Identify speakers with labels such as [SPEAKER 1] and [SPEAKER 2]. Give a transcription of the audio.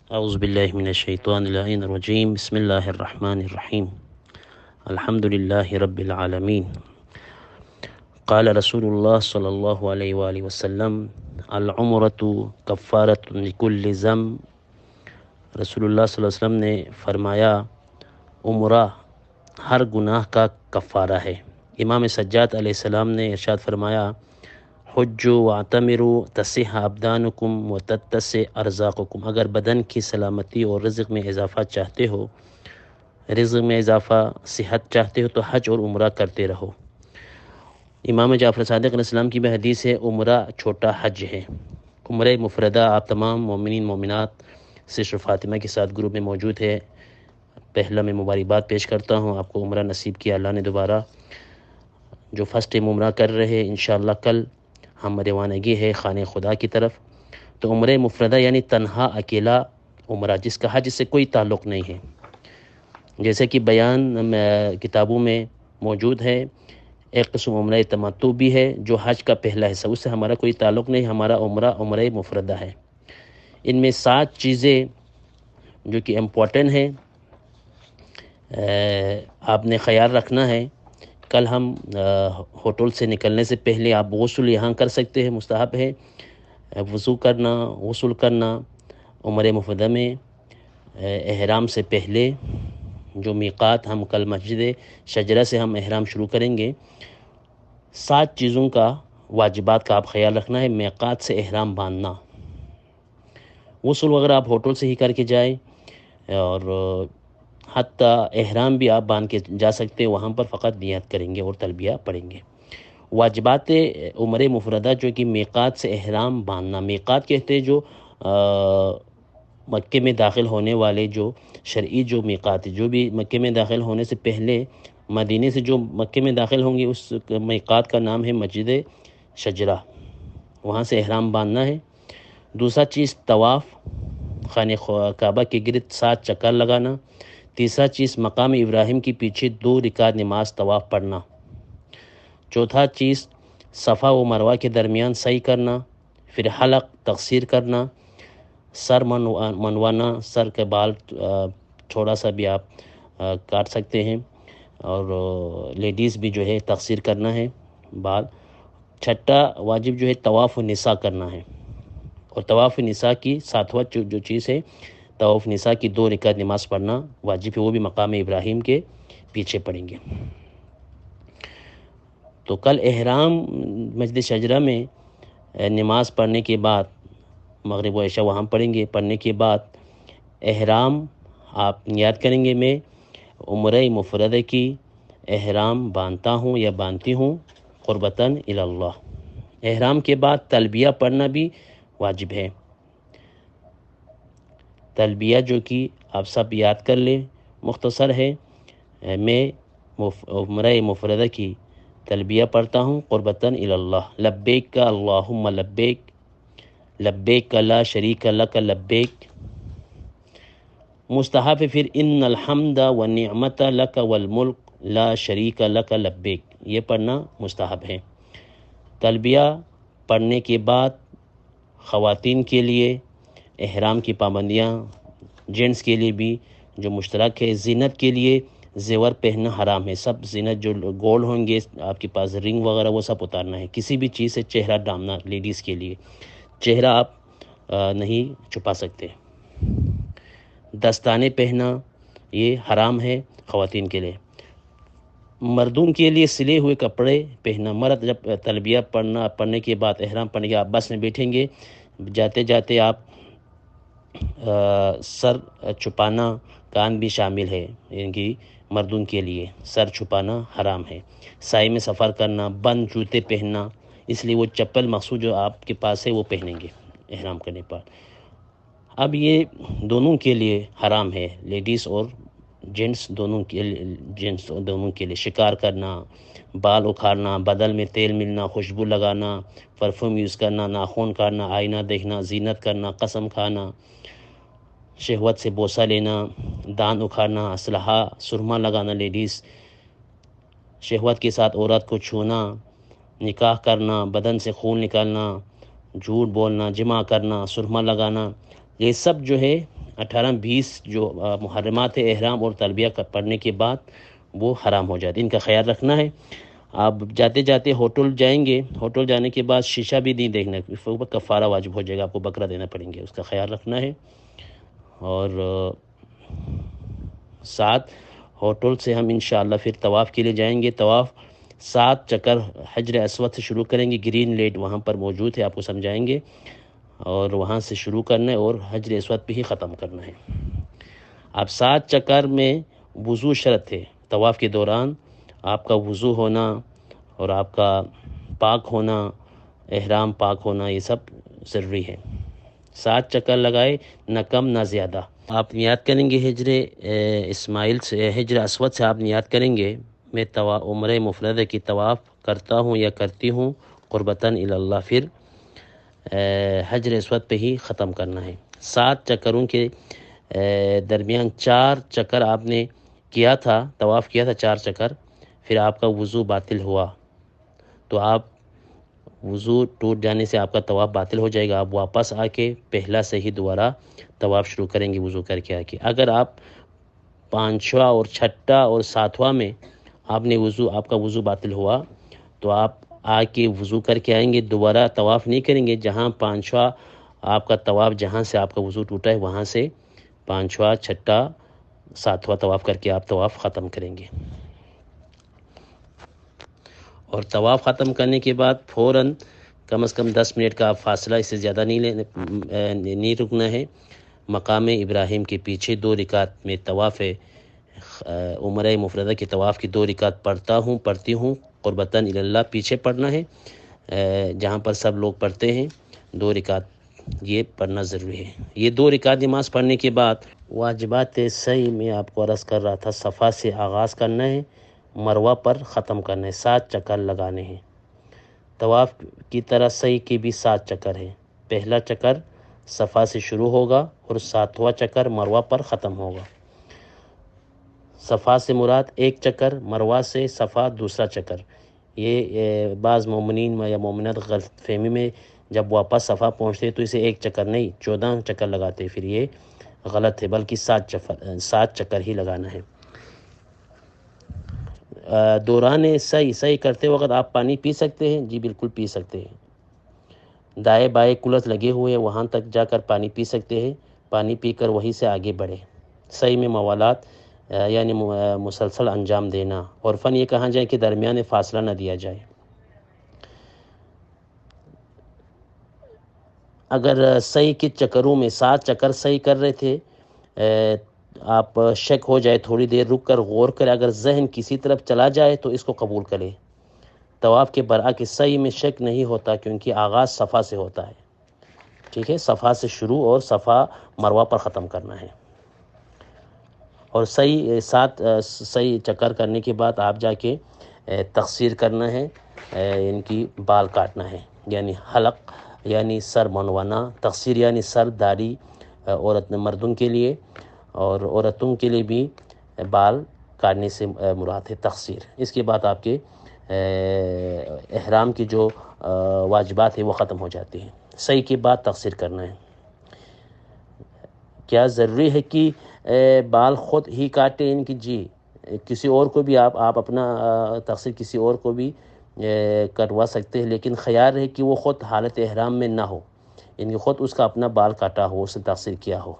[SPEAKER 1] اعوذ باللہ من الشیطان اللعین الرجیم بسم اللہ الرحمن الرحیم الحمد للہ رب العالمین قال رسول اللہ صلی اللہ علیہ وآلہ وسلم العمرۃ کفارۃ لکل ذنب۔ رسول اللہ صلی اللہ علیہ وسلم نے فرمایا عمرہ ہر گناہ کا کفارہ ہے۔ امام سجاد علیہ السلام نے ارشاد فرمایا حجوا واعتمروا تصح ابدانکم وتتسع ارزاقکم۔ اگر بدن کی سلامتی اور رزق میں اضافہ چاہتے ہو، رزق میں اضافہ، صحت چاہتے ہو تو حج اور عمرہ کرتے رہو۔ امام جعفر صادق علیہ السلام کی بھی حدیث ہے عمرہ چھوٹا حج ہے۔ عمرہ مفردہ آپ تمام مومنین مومنات سسٹر فاطمہ کے ساتھ گروپ میں موجود ہے۔ پہلا میں مبارکباد پیش کرتا ہوں، آپ کو عمرہ نصیب کیا اللہ نے دوبارہ۔ جو فرسٹ ٹائم عمرہ کر رہے انشاءاللہ کل ہم روانگی ہے خانہ خدا کی طرف۔ تو عمرہ مفردہ یعنی تنہا اکیلا عمرہ جس کا حج سے کوئی تعلق نہیں ہے، جیسے کہ بیان کتابوں میں موجود ہے۔ ایک قسم عمرہ تمتع بھی ہے جو حج کا پہلا حصہ، اس سے ہمارا کوئی تعلق نہیں، ہمارا عمرہ مفردہ ہے۔ ان میں 7 چیزیں جو کہ امپورٹنٹ ہیں آپ نے خیال رکھنا ہے۔ کل ہم ہوٹل سے نکلنے سے پہلے آپ غسل یہاں کر سکتے ہیں، مستحب ہے وضو کرنا، غسل کرنا عمرہ مفردہ میں احرام سے پہلے۔ جو میقات ہم کل مسجد شجرہ سے ہم احرام شروع کریں گے، 7 چیزوں کا واجبات کا آپ خیال رکھنا ہے۔ میقات سے احرام باندھنا، غسل وغیرہ آپ ہوٹل سے ہی کر کے جائیں، اور حتیٰ احرام بھی آپ باندھ کے جا سکتے ہیں، وہاں پر فقط نیت کریں گے اور تلبیہ پڑھیں گے۔ واجبات عمرہ مفردہ جو کہ میقات سے احرام باندھنا، میقات کہتے ہیں جو مکے میں داخل ہونے والے جو شرعی جو میقات جو بھی مکے میں داخل ہونے سے پہلے مدینے سے جو مکے میں داخل ہوں گے اس میقات کا نام ہے مسجد شجرہ، وہاں سے احرام باندھنا ہے۔ دوسرا چیز طواف، خانہ کعبہ کے گرد 7 چکر لگانا۔ تیسرا چیز مقام ابراہیم کے پیچھے 2 رکعت نماز طواف پڑھنا۔ چوتھا چیز صفا و مروہ کے درمیان سعی کرنا، پھر حلق تقصیر کرنا، سر منوانا، سر کے بال تھوڑا سا بھی آپ کاٹ سکتے ہیں، اور لیڈیز بھی جو ہے تقصیر کرنا ہے بال۔ چھٹا واجب جو ہے طواف النساء کرنا ہے، اور طواف النساء کی 7واں جو چیز ہے طواف النساء کی 2 رکعت نماز پڑھنا واجب ہے، وہ بھی مقام ابراہیم کے پیچھے پڑھیں گے۔ تو کل احرام مسجد شجرہ میں نماز پڑھنے کے بعد مغرب و عشاء وہاں پڑھیں گے، پڑھنے کے بعد احرام آپ نیت کریں گے میں عمرہ مفردہ کی احرام باندھتا ہوں یا باندھتی ہوں قربتاً الی اللہ۔ احرام کے بعد تلبیہ پڑھنا بھی واجب ہے۔ تلبیہ جو کہ آپ سب یاد کر لیں، مختصر ہے۔ میں عمرہ مفردہ کی تلبیہ پڑھتا ہوں قربتاً الی اللہ، لبیک اللہم لبیک، لبیک لا شریک لک لبیک۔ مستحب پھر ان الحمد والنعمت لک والملک لا شریک لک لبیک، یہ پڑھنا مستحب ہے۔ تلبیہ پڑھنے کے بعد خواتین کے لیے احرام کی پابندیاں، جینٹس کے لیے بھی جو مشترک ہے، زینت کے لیے زیور پہننا حرام ہے۔ سب زینت جو گولڈ ہوں گے آپ کے پاس، رنگ وغیرہ، وہ سب اتارنا ہے۔ کسی بھی چیز سے چہرہ ڈھانپنا لیڈیز کے لیے، چہرہ آپ نہیں چھپا سکتے۔ دستانے پہننا یہ حرام ہے خواتین کے لیے۔ مردوں کے لیے سلے ہوئے کپڑے پہننا، مرد جب تلبیہ پڑھنے کے بعد احرام پڑھنے کے بعد بس میں بیٹھیں گے، جاتے جاتے آپ سر چھپانا، کان بھی شامل ہے، یعنی کہ مردوں کے لیے سر چھپانا حرام ہے۔ سائے میں سفر کرنا، بند جوتے پہننا، اس لیے وہ چپل مخصوص جو آپ کے پاس ہے وہ پہنیں گے احرام کرنے پر۔ اب یہ دونوں کے لیے حرام ہے، لیڈیز اور جینٹس دونوں کے لیے۔ شکار کرنا، بال اکھاڑنا، بدل میں تیل ملنا، خوشبو لگانا، پرفیوم یوز کرنا، ناخن کاٹنا، آئینہ دیکھنا، زینت کرنا، قسم کھانا، شہوت سے بوسہ لینا، دان اکھاڑنا، اسلحہ، سرما لگانا لیڈیز، شہوت کے ساتھ عورت کو چھونا، نکاح کرنا، بدن سے خون نکالنا، جھوٹ بولنا، جمع کرنا، سرما لگانا، یہ سب جو ہے 18-20 جو محرمات احرام اور تلبیہ پڑھنے کے بعد وہ حرام ہو جاتے، ان کا خیال رکھنا ہے۔ آپ جاتے جاتے ہوٹل جائیں گے، ہوٹل جانے کے بعد شیشہ بھی نہیں دیکھنا، اس پر کفارہ واجب ہو جائے گا، آپ کو بکرا دینا پڑیں گے، اس کا خیال رکھنا ہے۔ اور ساتھ ہوٹل سے ہم انشاءاللہ پھر طواف کے لیے جائیں گے۔ طواف 7 چکر حجر اسود سے شروع کریں گے، گرین لیڈ وہاں پر موجود ہے، آپ کو سمجھائیں گے، اور وہاں سے شروع کرنا ہے اور حجر اسود پہ ہی ختم کرنا ہے۔ اب 7 چکر میں وضو شرط ہے، طواف کے دوران آپ کا وضو ہونا اور آپ کا پاک ہونا، احرام پاک ہونا، یہ سب ضروری ہے۔ 7 چکر لگائے، نہ کم نہ زیادہ۔ آپ نیت کریں گے ہجر اسماعیل سے، حجر اسود سے آپ نیت کریں گے، میں عمرہ مفردہ کی طواف کرتا ہوں یا کرتی ہوں قربتاً اللہ، پھر حجر اسود پہ ہی ختم کرنا ہے۔ 7 چکروں کے درمیان 4 چکر آپ نے کیا تھا، طواف کیا تھا 4 چکر، پھر آپ کا وضو باطل ہوا تو آپ وضو ٹوٹ جانے سے آپ کا طواف باطل ہو جائے گا، آپ واپس آ کے پہلا سے ہی دوبارہ طواف شروع کریں گے وضو کر کے آ کے۔ اگر آپ 5واں اور 6واں اور 7واں میں آپ کا وضو باطل ہوا تو آپ آ کے وضو کر کے آئیں گے، دوبارہ طواف نہیں کریں گے، جہاں 5واں آپ کا طواف، جہاں سے آپ کا وضو ٹوٹا ہے وہاں سے 5واں 6واں 7واں طواف کر کے آپ طواف ختم کریں گے۔ اور طواف ختم کرنے کے بعد فوراً کم از کم 10 منٹ کا آپ فاصلہ، اس سے زیادہ نہیں رکنا ہے۔ مقام ابراہیم کے پیچھے 2 رکعت میں طواف عمرہ مفردہ کے طواف کی 2 رکعت پڑھتی ہوں قربتاً اللہ، پیچھے پڑھنا ہے، جہاں پر سب لوگ پڑھتے ہیں 2 رکعت یہ پڑھنا ضروری ہے۔ یہ 2 رکعت نماز پڑھنے کے بعد واجبات سعی میں آپ کو عرض کر رہا تھا، صفا سے آغاز کرنا ہے، مروہ پر ختم کرنا ہے، 7 چکر لگانے ہیں۔ طواف کی طرح سعی کے بھی 7 چکر ہیں، پہلا چکر صفا سے شروع ہوگا اور 7واں چکر مروہ پر ختم ہوگا۔ صفا سے مراد 1 چکر، مروہ سے صفا دوسرا چکر۔ یہ بعض مومنین یا مومنات غلط فہمی میں جب واپس صفا پہنچتے تو اسے 1 چکر نہیں 14 چکر لگاتے، پھر یہ غلط ہے، بلکہ 7 چکر ہی لگانا ہے۔ دوران سعی کرتے وقت آپ پانی پی سکتے ہیں؟ جی بالکل پی سکتے ہیں، دائیں بائیں کلت لگے ہوئے ہیں، وہاں تک جا کر پانی پی سکتے ہیں، پانی پی کر وہیں سے آگے بڑھے۔ سعی میں موالات یعنی مسلسل انجام دینا، عرفاً یہ کہا جائے کہ درمیان فاصلہ نہ دیا جائے۔ اگر سعی کے چکروں میں 7 چکر سعی کر رہے تھے، آپ شک ہو جائے، تھوڑی دیر رک کر غور کریں، اگر ذہن کسی طرف چلا جائے تو اس کو قبول کریں۔ طواف کے برعکس سعی میں شک نہیں ہوتا، کیونکہ آغاز صفا سے ہوتا ہے، ٹھیک ہے، صفا سے شروع اور صفا مروہ پر ختم کرنا ہے۔ اور صحیح چکر کرنے کے بعد آپ جا کے تقصیر کرنا ہے، ان کی بال کاٹنا ہے، یعنی حلق یعنی سر منوانا، تقصیر یعنی سر داڑھی مردوں کے لیے، اور عورتوں کے لیے بھی بال کاٹنے سے مراد ہے تقصیر۔ اس کے بعد آپ کے احرام کی جو واجبات ہیں وہ ختم ہو جاتی ہیں۔ صحیح کے بعد تقصیر کرنا ہے۔ کیا ضروری ہے کہ بال خود ہی کاٹیں؟ ان کی جی، کسی اور کو بھی آپ اپنا تقصیر کسی اور کو بھی کروا سکتے ہیں، لیکن خیال ہے کہ وہ خود حالت احرام میں نہ ہو، یعنی خود اس کا اپنا بال کاٹا ہو، اس نے تقصیر کیا ہو۔